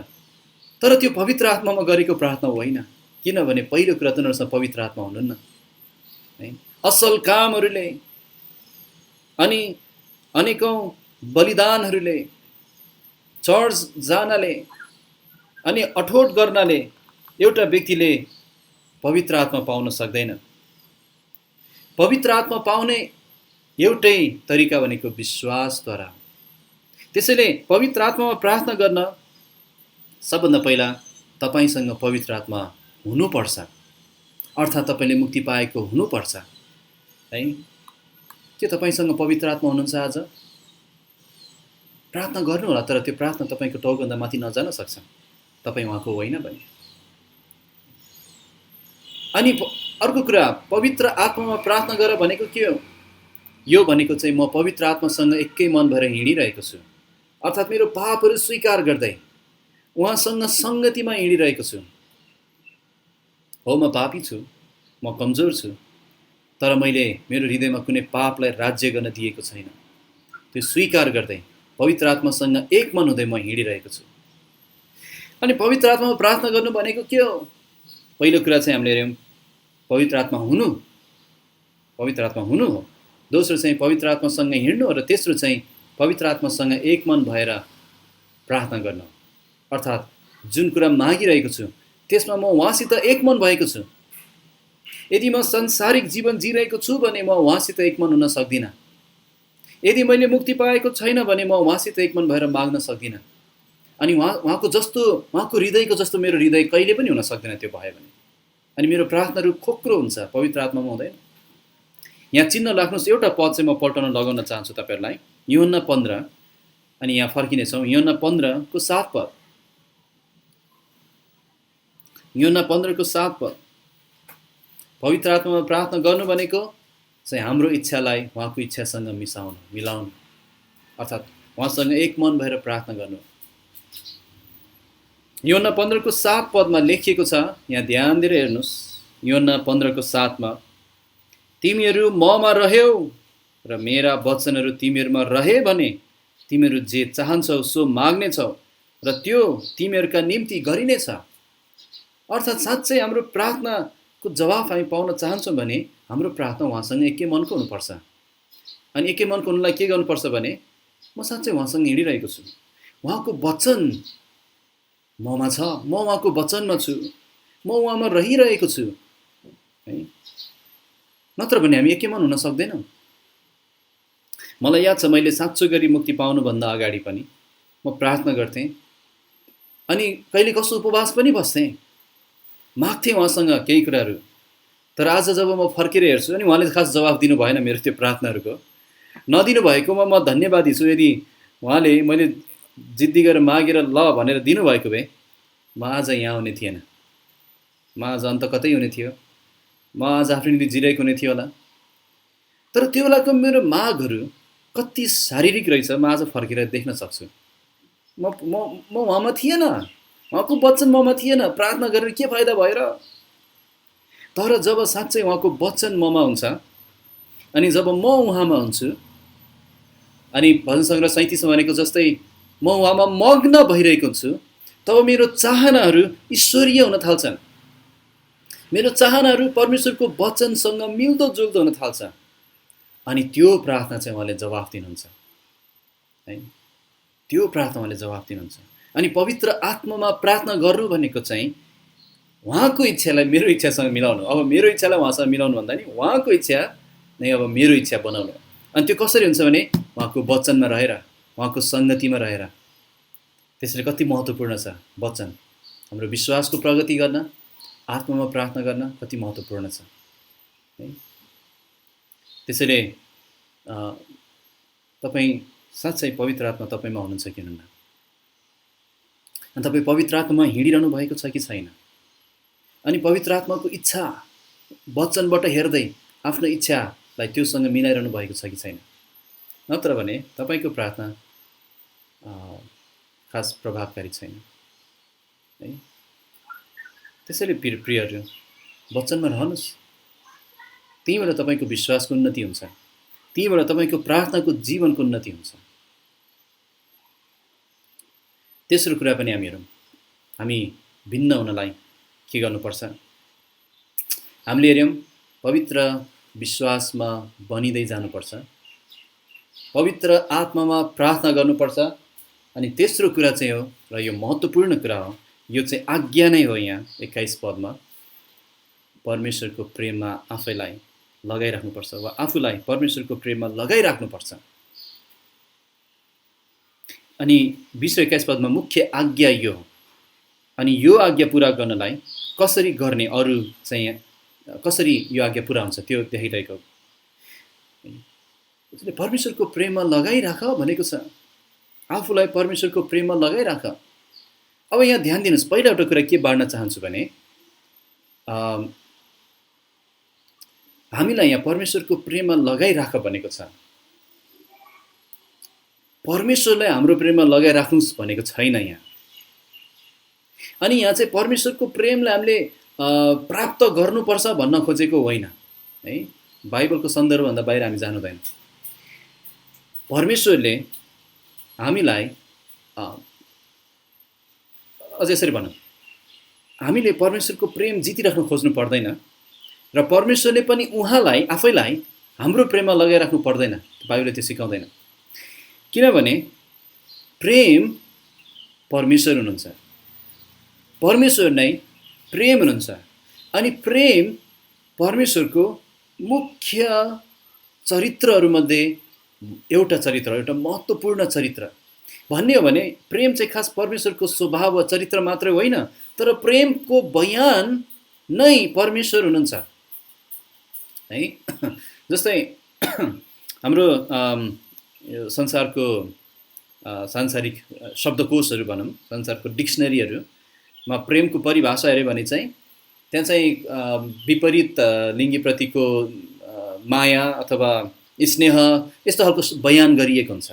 तर त्यो पवित्र आत्मामा गरेको प्रार्थना होइन। किनभने पहिलो कुरा त उनीहरूसँग पवित्र आत्मा हुनुहुन्न है। असल कामहरूले अनि अनेकौं बलिदानहरूले, चर्च जानले अनि अठोट गर्नाले एउटा व्यक्तिले पवित्र आत्मा पाउन सक्दैन। पवित्र आत्मा पाउने एउटै तरिका भनेको विश्वासद्वारा। त्यसैले पवित्र आत्मामा प्रार्थना गर्न सबभन्दा पहिला तपाईसँग पवित्र आत्मा हुनुपर्छ, अर्थात् तपाईँले मुक्ति पाएको हुनुपर्छ है। के तपाईसँग पवित्र आत्मा हुनुहुन्छ? आज प्रार्थना गर्नु होला, तर त्यो प्रार्थना तपाईँको टाउकोभन्दा माथि नजान सक्छ तपाईँ उहाँको होइन भने। अनि अर्को कुरा, पवित्र आत्मामा प्रार्थना गर भनेको के हो? यो भनेको चाहिँ म पवित्र आत्मासँग एकै मन भएर हिँडिरहेको छु, अर्थात् मेरो पापहरू स्वीकार गर्दै उहाँसँग सङ्गतिमा हिँडिरहेको छु। हो, म पापी छु, म कमजोर छु, तर मैले मेरो हृदयमा कुनै पापलाई राज्य गर्न दिएको छैन। त्यो स्वीकार गर्दै पवित्र आत्मासँग एक मन हुँदै म हिँडिरहेको छु। अनि पवित्र आत्मामा प्रार्थना गर्नु भनेको के हो? पहिलो कुरा चाहिँ हामीले हेऱ्यौँ पवित्र आत्मा हुनु, पवित्र आत्मा हुनु हो। दोस्रो चाहिँ पवित्र आत्मासँग हिँड्नु, र तेस्रो चाहिँ पवित्र आत्मासँग एक मन भएर प्रार्थना गर्नु, अर्थात् जुन कुरा मागिरहेको छु त्यसमा म उहाँसित एक मन भएको छु। यदि म संसारिक जीवन जिरहेको छु भने म उहाँसित एक मन हुन सक्दिनँ। यदि मैले मुक्ति पाएको छैन भने म उहाँसित एक मन भएर माग्न सक्दिनँ। अनि उहाँको जस्तो, उहाँको हृदयको जस्तो मेरो हृदय कहिले पनि हुन सक्दैन त्यो भयो भने। अनि मेरो प्रार्थनाहरू खोक्रो हुन्छ, पवित्र आत्मामा हुँदैन। यहाँ चिन्ह राख्नुहोस्, एउटा पद चाहिँ म पल्टाउन लगाउन चाहन्छु तपाईँहरूलाई, यूहन्ना 15, अनि यहाँ फर्किनेछौँ। यूहन्ना 15को 7 पद, यूहन्ना 15को 7 पद। पवित्र आत्मामा प्रार्थना गर्नु भनेको चाहिँ हाम्रो इच्छालाई उहाँको इच्छासँग मिलाउनु, अर्थात् उहाँसँग एक मन भएर प्रार्थना गर्नु। यूहन्ना 15को 7 पदमा लेखिएको छ, यहाँ ध्यान दिएर हेर्नुहोस्। यूहन्ना 15को 7 मा, तिमीहरू ममा रह्यौ र मेरा वचनहरू तिमीहरूमा रहे भने तिमीहरू जे चाहन्छौ सो माग्नेछौ र त्यो तिमीहरूका निम्ति गरिनेछ। अर्थात् साँच्चै हाम्रो प्रार्थनाको जवाफ हामी पाउन चाहन्छौँ भने हाम्रो प्रार्थना उहाँसँग एकै मनको हुनुपर्छ। अनि एकै मनको हुनुलाई के गर्नुपर्छ भने, म साँच्चै उहाँसँग हिँडिरहेको छु, उहाँको वचन ममा छ, म उहाँको वचनमा छु, म उहाँमा रहिरहेको छु है। नत्र भने हामी एकै मन हुन सक्दैनौँ। मलाई याद छ, मैले साँचो गरी मुक्ति पाउनुभन्दा अगाडि पनि म प्रार्थना गर्थेँ, अनि कहिले कसो उपवास पनि बस्थेँ, माग्थेँ उहाँसँग केही कुराहरू। तर आज जब म फर्केर हेर्छु, अनि उहाँले खास जवाफ दिनु भएन मेरो त्यो प्रार्थनाहरूको, नदिनु भएकोमा म धन्यवादी छु। यदि उहाँले मैले जिद्दी गरेर मागेर ल भनेर दिनुभएको भए म आज यहाँ हुने थिएन, म आज अन्त कतै हुने थियो, म आज आफ्नो निम्ति जिरहेको हुने थियो होला। तर त्यो बेलाको मेरो मागहरू कति शारीरिक रहेछ म आज फर्केर देख्न सक्छु। म उहाँमा थिएन, उहाँको वचन ममा थिएन, प्रार्थना गरेर के फाइदा भएर। तर जब साँच्चै उहाँको वचन ममा हुन्छ, अनि जब म उहाँमा हुन्छु, अनि भजन सङ्ग्रह 37 मा भनेको जस्तै म उहाँमा मग्न भइरहेको हुन्छु, तब मेरो चाहनाहरू ईश्वरीय हुन थाल्छन्। मेरो चाहनाहरू परमेश्वरको वचनसँग मिल्दोजुल्दो हुन थाल्छ। अनि त्यो प्रार्थना चाहिँ उहाँले जवाफ दिनुहुन्छ है, त्यो प्रार्थना उहाँले जवाफ दिनुहुन्छ। अनि पवित्र आत्मामा प्रार्थना गर्नु भनेको चाहिँ उहाँको इच्छालाई मेरो इच्छासँग मिलाउनु। अब मेरो इच्छालाई उहाँसँग मिलाउनु भन्दा नि उहाँको इच्छा नै अब मेरो इच्छा बनाउनु। अनि त्यो कसरी हुन्छ भने उहाँको वचनमा रहेर, उहाँको सङ्गतिमा रहेर। त्यसैले कति महत्त्वपूर्ण छ वचन हाम्रो विश्वासको प्रगति गर्न, आत्मामा प्रार्थना गर्न कति महत्त्वपूर्ण छ है। त्यसैले तपाईँ साँच्चै पवित्र आत्मा तपाईँमा हुनुहुन्छ कि हुनुहुन्न? अनि तपाईँ पवित्र आत्मामा हिँडिरहनु भएको छ कि छैन? अनि पवित्र आत्माको इच्छा वचनबाट हेर्दै आफ्नो इच्छालाई त्योसँग मिलाइरहनु भएको छ कि छैन? नत्र भने तपाईँको प्रार्थना खास प्रभावकारी छैन है। त्यसैले प्रियहरू वचनमा रहनुहोस्, त्यहीँबाट तपाईँको विश्वासको उन्नति हुन्छ, त्यहीँबाट तपाईँको प्रार्थनाको जीवनको उन्नति हुन्छ। तेस्रो कुरा पनि हामी भिन्न हुनलाई के गर्नुपर्छ? हामीले हेऱ्यौँ पवित्र विश्वासमा बनिँदै जानुपर्छ, पवित्र आत्मामा प्रार्थना गर्नुपर्छ। अनि तेस्रो कुरा चाहिँ हो, र यो महत्त्वपूर्ण कुरा हो, यो चाहिँ आज्ञा नै हो। यहाँ 21 पदमा परमेश्वरको प्रेममा आफैलाई लगाइराख्नुपर्छ वा आफूलाई परमेश्वरको प्रेममा लगाइराख्नुपर्छ। अनि 20 र 21 पदमा मुख्य आज्ञा यो हो। अनि यो आज्ञा पुरा गर्नलाई कसरी गर्ने, अरू चाहिँ कसरी यो आज्ञा पुरा हुन्छ त्यो देखिरहेको। परमेश्वरको प्रेममा लगाइराख भनेको छ, आफूलाई परमेश्वरको प्रेममा लगाइराख। अब यहाँ ध्यान दिनुहोस्, पहिला एउटा कुरा के बाँड्न चाहन्छु भने हामीलाई यहाँ परमेश्वरको प्रेममा लगाइराख भनेको छ, परमेश्वरलाई हाम्रो प्रेममा लगाइराख्नुहोस् भनेको छैन यहाँ। अनि यहाँ चाहिँ परमेश्वरको प्रेमलाई हामीले प्राप्त गर्नुपर्छ भन्न खोजेको होइन है। बाइबलको सन्दर्भभन्दा बाहिर हामी जानु हुँदैन। परमेश्वरले हामीलाई अझ यसरी भनौँ, हामीले परमेश्वरको प्रेम जितिराख्नु खोज्नु पर्दैन र परमेश्वरले पनि उहाँलाई आफैलाई हाम्रो प्रेममा लगाइराख्नु पर्दैन। बाइबलले त्यो सिकाउँदैन, किनभने प्रेम परमेश्वर हुनुहुन्छ, परमेश्वर नै प्रेम हुनुहुन्छ। अनि प्रेम परमेश्वरको मुख्य चरित्रहरूमध्ये एउटा चरित्र, एउटा महत्त्वपूर्ण चरित्र। भन्ने हो भने प्रेम चाहिँ खास परमेश्वरको स्वभाव वा चरित्र मात्रै होइन, तर प्रेमको बयान नै परमेश्वर हुनुहुन्छ है। जस्तै हाम्रो संसारको सांसारिक शब्दकोशहरू भनौँ, संसारको डिक्सनरीहरूमा प्रेमको परिभाषा हेऱ्यो भने चाहिँ त्यहाँ चाहिँ विपरीत लिङ्गीप्रतिको माया अथवा स्नेह यस्तो खालको बयान गरिएको हुन्छ।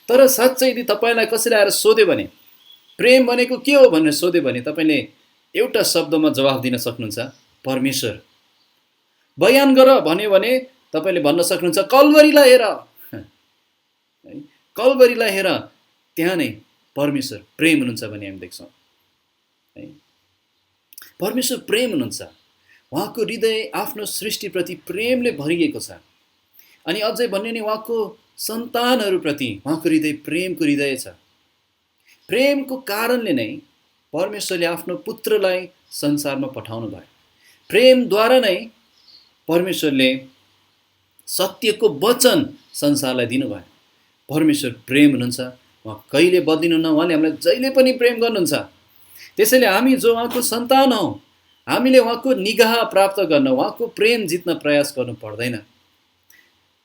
तर साँच्चै यदि तपाईँलाई कसैले आएर सोध्यो भने प्रेम भनेको के हो भनेर सोध्यो भने तपाईँले एउटा शब्दमा जवाफ दिन सक्नुहुन्छ, परमेश्वर। बयान गर भन्यो भने तपाईँले भन्न सक्नुहुन्छ, कल्वरीलाई हेर, कल्वरीलाई हेर, त्यहाँ नै परमेश्वर प्रेम हुनुहुन्छ भन्ने हामी देख्छौँ है। परमेश्वर प्रेम हुनुहुन्छ, उहाँको हृदय आफ्नो सृष्टिप्रति प्रेमले भरिएको छ। अनि अझै भन्यो नि उहाँको सन्तानहरूप्रति उहाँको हृदय प्रेमको हृदय छ। प्रेमको कारणले नै परमेश्वरले आफ्नो पुत्रलाई संसारमा पठाउनु भयो। प्रेमद्वारा नै परमेश्वरले सत्यको वचन संसारलाई दिनुभयो। परमेश्वर प्रेम हुनुहुन्छ, उहाँ कहिले बदलिनुहुन्न, उहाँले हामीलाई जहिले पनि प्रेम गर्नुहुन्छ। त्यसैले हामी जो उहाँको सन्तान हौँ, हामीले उहाँको निगाह प्राप्त गर्न, उहाँको प्रेम जित्न प्रयास गर्नु पर्दैन।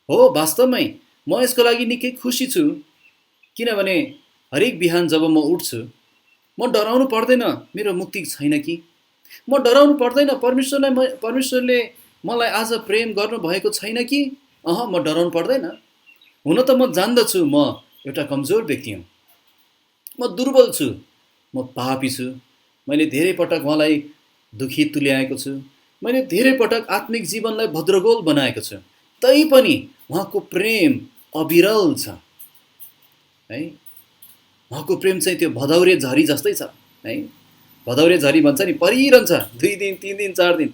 हो, वास्तवमै म यसको लागि निकै खुसी छु, किनभने हरेक बिहान जब म उठ्छु म डराउनु पर्दैन मेरो मुक्ति छैन कि, म डराउनु पर्दैन परमेश्वरले मलाई आज प्रेम गर्नुभएको छैन कि, म डराउनु पर्दैन। हुन त म जान्दछु म एउटा कमजोर व्यक्ति हुँ, म दुर्बल छु, म पापी छु, मैले धेरै पटक उहाँलाई दुखी तुल्याएको छु, मैले धेरै पटक आत्मिक जीवनलाई भद्रगोल बनाएको छु, तैपनि उहाँको प्रेम अविरल छ है। उहाँको प्रेम चाहिँ त्यो भदौरे झरी जस्तै छ है। भदौरे झरी भन्छ नि, परिरहन्छ 2 दिन 3 दिन 4 दिन।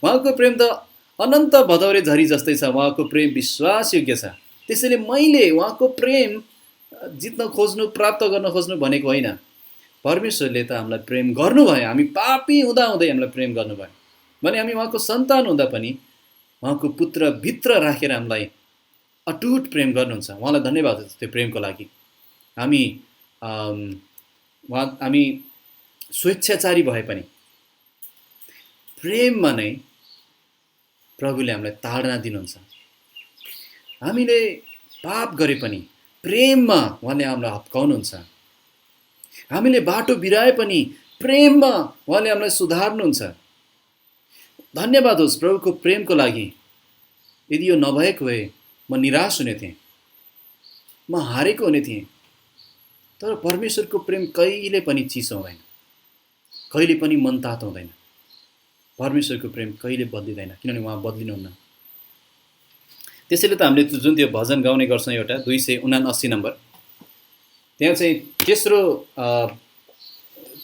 उहाँको प्रेम त अनन्त भदौरे झरी जस्तै छ। उहाँको प्रेम विश्वासयोग्य छ। त्यसैले मैले उहाँको प्रेम जित्न खोज्नु, प्राप्त गर्न खोज्नु भनेको होइन, परमेश्वरले त हामीलाई प्रेम गर्नुभयो, हामी पापी हुँदाहुँदै हामीलाई प्रेम गर्नुभयो भने हामी उहाँको सन्तान हुँदा पनि उहाँको पुत्र भित्र राखेर हामीलाई अटुट प्रेम गर्नुहुन्छ। उहाँलाई धन्यवाद छ त्यो प्रेमको लागि। हामी हामी स्वेच्छाचारी भए पनि प्रेममा नै प्रभुले हामीलाई ताडना दिनुहुन्छ। हामीले पाप गरे पनि प्रेममा उहाँले हामीलाई हप्काउनुहुन्छ। हामीले बाटो बिराए पनि प्रेममा उहाँले हामीलाई सुधार्नुहुन्छ। धन्यवाद होस् प्रभुको प्रेमको लागि। यदि यो नभएको भए म निराश हुने थिएँ, म हारेको हुने थिएँ। तर परमेश्वरको प्रेम कहिले पनि चिसो हुँदैन, कहिले पनि मनतातो हुँदैन। परमेश्वरको प्रेम कहिले बदलिँदैन, किनभने उहाँ बदलिनुहुन्न। त्यसैले त हामीले जुन त्यो भजन गाउने गर्छौँ एउटा 279 नम्बर, त्यहाँ चाहिँ तेस्रो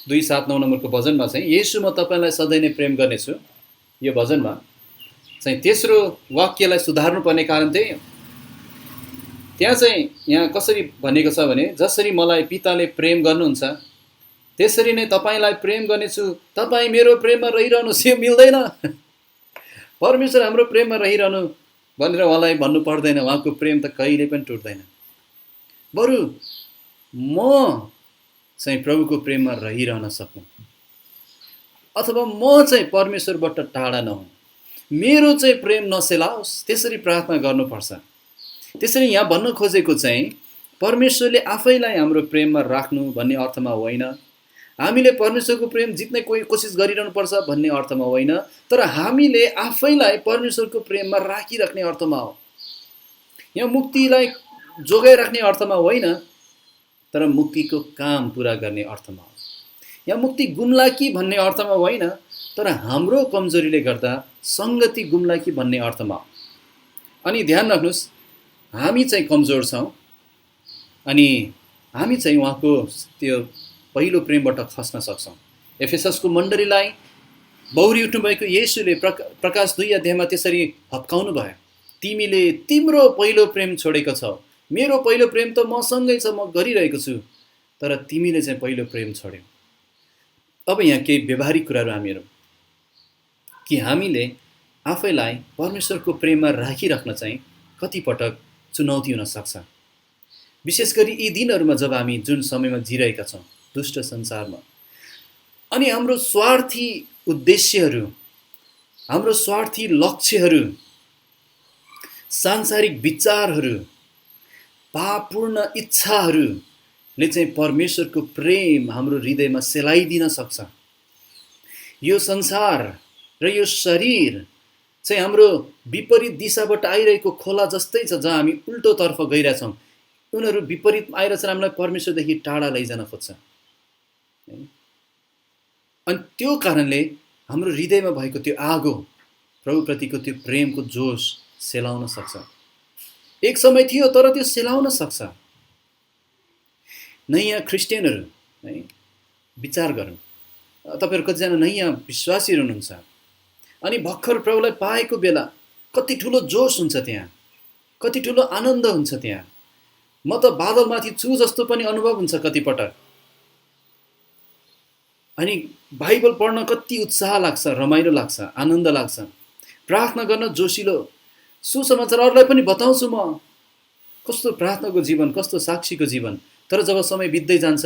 279 नम्बरको भजनमा चाहिँ येशू म तपाईँलाई सधैँ नै प्रेम गर्नेछु, यो भजनमा चाहिँ तेस्रो वाक्यलाई सुधार्नुपर्ने कारण चाहिँ त्यहाँ चाहिँ यहाँ कसरी भनेको छ भने, जसरी मलाई पिताले प्रेम गर्नुहुन्छ त्यसरी नै तपाईँलाई प्रेम गर्नेछु, तपाईँ मेरो प्रेममा रहिरहनुहोस्। यो मिल्दैन। परमेश्वर हाम्रो प्रेममा रहिरहनु भनेर उहाँलाई भन्नु पर्दैन। उहाँको प्रेम त कहिले पनि टुट्दैन। बरु म चाहिँ प्रभुको प्रेममा रहिरहन सकूँ, अथवा म चाहिँ परमेश्वरबाट टाढा नहुँ, मेरो चाहिँ प्रेम नसेलाओस्, त्यसरी प्रार्थना गर्नुपर्छ। त्यसरी यहाँ भन्न खोजेको चाहिँ परमेश्वरले आफैलाई हाम्रो प्रेममा राख्नु भन्ने अर्थमा होइन, हामीले परमेश्वरको प्रेम जित्ने कोसिस गरिरहनुपर्छ भन्ने अर्थमा होइन, तर हामीले आफैलाई परमेश्वरको प्रेममा राखिराख्ने अर्थमा हो। यहाँ मुक्तिलाई जोगाइराख्ने अर्थमा होइन, तर मुक्तिको काम पुरा गर्ने अर्थमा हो। यहाँ मुक्ति गुम्ला कि भन्ने अर्थमा होइन, तर हाम्रो कमजोरीले गर्दा सङ्गति गुम्ला कि भन्ने अर्थमा हो। अनि ध्यान राख्नुहोस्, हामी चाहिँ कमजोर छौँ, अनि हामी चाहिँ उहाँको त्यो पहिलो प्रेमबाट खस्न सक्छौँ। एफेससको मण्डलीलाई बौरी उठ्नुभएको येशूले प्रकाश 2 अध्यायमा त्यसरी हप्काउनु भयो, तिमीले तिम्रो पहिलो प्रेम छोडेको छौ, मेरो पहिलो प्रेम त मसँगै छ, म गरिरहेको छु, तर तिमीले चाहिँ पहिलो प्रेम छोड्यौ। अब यहाँ केही व्यवहारिक कुराहरू हामीहरू कि हामीले आफैलाई परमेश्वरको प्रेममा राखिराख्न चाहिँ कतिपटक चुनौती हुन सक्छ। विशेष गरी यी दिनहरूमा जब हामी जुन समयमा जिरहेका छौँ, दुष्ट संसारमा, अनि हाम्रो स्वार्थी उद्देश्यहरू, हाम्रो स्वार्थी लक्ष्यहरू, सांसारिक विचारहरू, पापपूर्ण इच्छाहरूले चाहिँ परमेश्वरको प्रेम हाम्रो हृदयमा सेलाइदिन सक्छ। यो संसार र यो शरीर चाहिँ हाम्रो विपरीत दिशाबाट आइरहेको खोला जस्तै छ, जहाँ हामी उल्टोतर्फ गइरहेछौँ। उनीहरू विपरीत आइरहेछन्, हामीलाई परमेश्वरदेखि टाढा लैजान खोज्छ। अनि त्यो कारणले हाम्रो हृदयमा भएको त्यो आगो, प्रभुप्रतिको त्यो प्रेमको जोस सेलाउन सक्छ। एक समय थियो, तर त्यो सेलाउन सक्छ। नयाँ क्रिस्चियनहरू है, विचार गरौँ, तपाईँहरू कतिजना नयाँ विश्वासीहरू हुनुहुन्छ, अनि भर्खर प्रभुलाई पाएको बेला कति ठुलो जोस हुन्छ त्यहाँ, कति ठुलो आनन्द हुन्छ त्यहाँ। म त बादलमाथि छु जस्तो पनि अनुभव हुन्छ कतिपटक। अनि बाइबल पढ्न कति उत्साह लाग्छ, रमाइलो लाग्छ, आनन्द लाग्छ। प्रार्थना गर्न जोसिलो, सुसमाचार अरूलाई पनि बताउँछु म, कस्तो प्रार्थनाको जीवन, कस्तो साक्षीको जीवन। तर जब समय बित्दै जान्छ,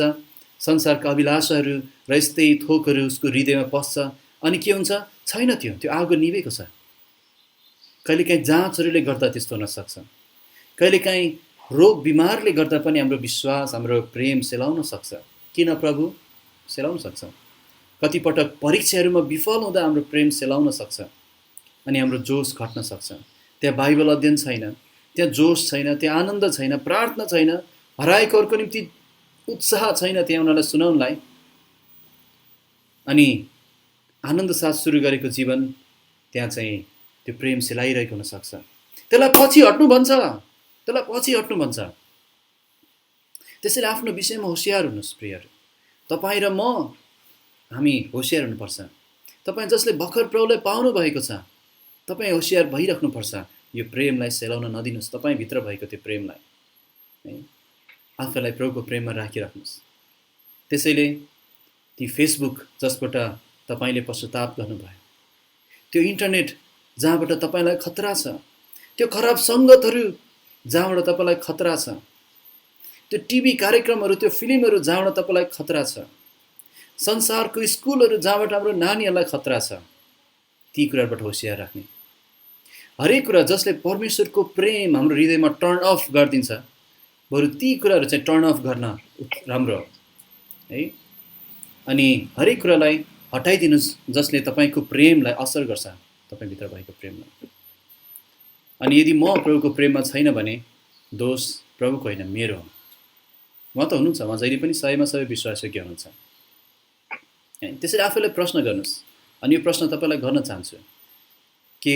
संसारका अभिलाषाहरू र यस्तै थोकहरू उसको हृदयमा पस्छ, अनि के हुन्छ, छैन, त्यो आगो निभेको छ। कहिलेकाहीँ जाँचहरूले गर्दा त्यस्तो हुन सक्छ। कहिलेकाहीँ रोग बिमारले गर्दा पनि हाम्रो विश्वास, हाम्रो प्रेम सेलाउन सक्छ। किन प्रभु? सेलाउन सक्छ। कतिपटक परीक्षाहरूमा विफल हुँदा हाम्रो प्रेम सेलाउन सक्छ, अनि हाम्रो जोस घट्न सक्छ। त्यहाँ बाइबल अध्ययन छैन, त्यहाँ जोस छैन, त्यहाँ आनन्द छैन, प्रार्थना छैन, हराएकोहरूको निम्ति उत्साह छैन त्यहाँ उनीहरूलाई सुनाउनलाई, अनि आनन्द साथ सुरु गरेको जीवन त्यहाँ चाहिँ त्यो प्रेम सेलाइरहेको हुनसक्छ। त्यसलाई पछि हट्नु भन्छ, त्यसलाई पछि हट्नु भन्छ। त्यसैले आफ्नो विषयमा होसियार हुनुहोस् प्रियहरू। तपाईँ र म, हामी होसियार हुनुपर्छ। तपाईँ जसले भर्खर प्रभुलाई पाउनु भएको छ, तपाईँ होसियार भइराख्नुपर्छ। यो प्रेमलाई सेलाउन नदिनुहोस्, तपाईँभित्र भएको त्यो प्रेमलाई है, आफैलाई प्रभुको प्रेममा राखिराख्नुहोस्। त्यसैले ती फेसबुक जसबाट तपाईँले पश्चाताप गर्नुभयो, त्यो इन्टरनेट जहाँबाट तपाईँलाई खतरा छ, त्यो खराब सङ्गतहरू जहाँबाट तपाईँलाई खतरा छ, त्यो टिभी कार्यक्रमहरू, त्यो फिल्महरू जहाँबाट तपाईँलाई खतरा छ, संसारको स्कुलहरू जहाँबाट हाम्रो नानीहरूलाई खतरा छ, ती कुराबाट होसियार राख्ने। हरेक कुरा जसले परमेश्वरको प्रेम हाम्रो हृदयमा टर्न अफ गरिदिन्छ, बरु ती कुराहरू चाहिँ टर्न अफ गर्न राम्रो हो है। अनि हरेक कुरालाई हटाइदिनुहोस् जसले तपाईँको प्रेमलाई असर गर्छ, तपाईँभित्र भएको प्रेमलाई। अनि यदि म प्रभुको प्रेममा छैन भने दोष प्रभुको होइन, मेरो हो। उहाँ त हुनुहुन्छ, उहाँ जहिले पनि सयमा सय विश्वासयोग्य हुनुहुन्छ। त्यसरी आफैलाई प्रश्न गर्नुहोस्। अनि यो प्रश्न तपाईँलाई गर्न चाहन्छु, के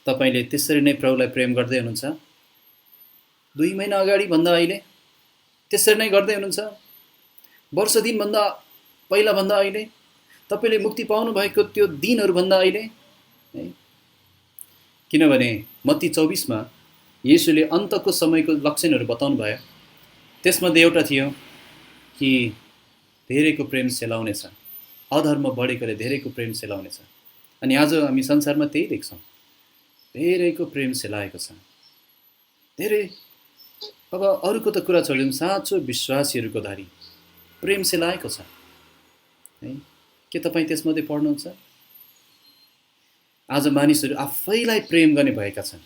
तपाईँले त्यसरी नै प्रभुलाई प्रेम गर्दै हुनुहुन्छ? 2 महिना अगाडि भन्दा अहिले त्यसरी नै गर्दै हुनुहुन्छ? वर्ष दिनभन्दा पहिला भन्दा अहिले, तपाईँले मुक्ति पाउनु भएको त्यो दिनहरूभन्दा अहिले है? किनभने मत्ती 24 मा येशूले अन्तको समयको लक्षणहरू बताउनु भयो। त्यसमध्ये एउटा थियो कि धेरैको प्रेम सेलाउनेछ, अधर्म बढेकोले धेरैको प्रेम सेलाउनेछ। अनि आज हामी संसारमा त्यही देख्छौँ, धेरैको प्रेम सेलाएको छ। धेरै, अब अरूको त कुरा छोडिदिउँ, साँचो विश्वासीहरूको धरि प्रेम सेलाएको छ है। के तपाईँ त्यसमध्ये पढ्नुहुन्छ? आज मानिसहरू आफैलाई प्रेम गर्ने भएका छन्,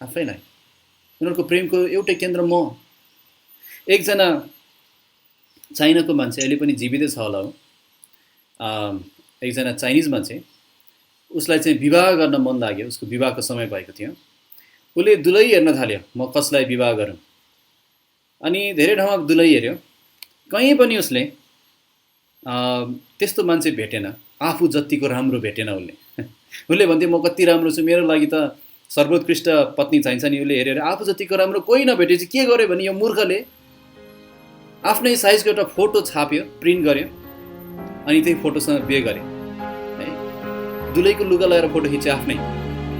आफैलाई। उनीहरूको प्रेमको एउटै केन्द्र म। एकजना चाइनाको मान्छे, अहिले पनि जीवितै छ होला हो, एकजना चाइनिज मान्छे, उसलाई चाहिँ विवाह गर्न मन लाग्यो, उसको विवाहको समय भएको थियो। उसले दुलही हेर्न थाल्यो, म कसलाई विवाह गरौँ। अनि धेरै ठाउँमा दुलही हेऱ्यो, कहीँ पनि उसले त्यस्तो मान्छे भेटेन, आफू जतिको राम्रो भेटेन। उसले भन्थ्यो म कति राम्रो छु, मेरो लागि त सर्वोत्कृष्ट पत्नी चाहिन्छ नि। उसले हेरेर आफू जतिको राम्रो कोही नभेटेपछि के गर्यो भने यो मूर्खले आफ्नै साइजको एउटा फोटो छाप्यो, प्रिन्ट गर्यो, अनि त्यही फोटोसँग बिहे गरे है। दुलहीको लुगा लगाएर फोटो खिच्यो आफ्नै,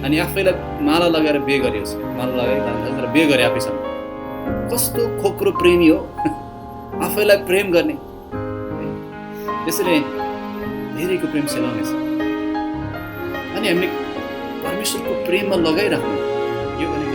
अनि आफैलाई माला लगाएर बिहे गर्यो। माला लगाएर बिहे गरे आफैसँग। कस्तो खोक्रो प्रेमी हो, आफैलाई प्रेम गर्ने। त्यसैले धेरैको प्रेम सेलाउनेछ। अनि हामीले परमेश्वरको प्रेममा लगाइराख्नु, यो भनेको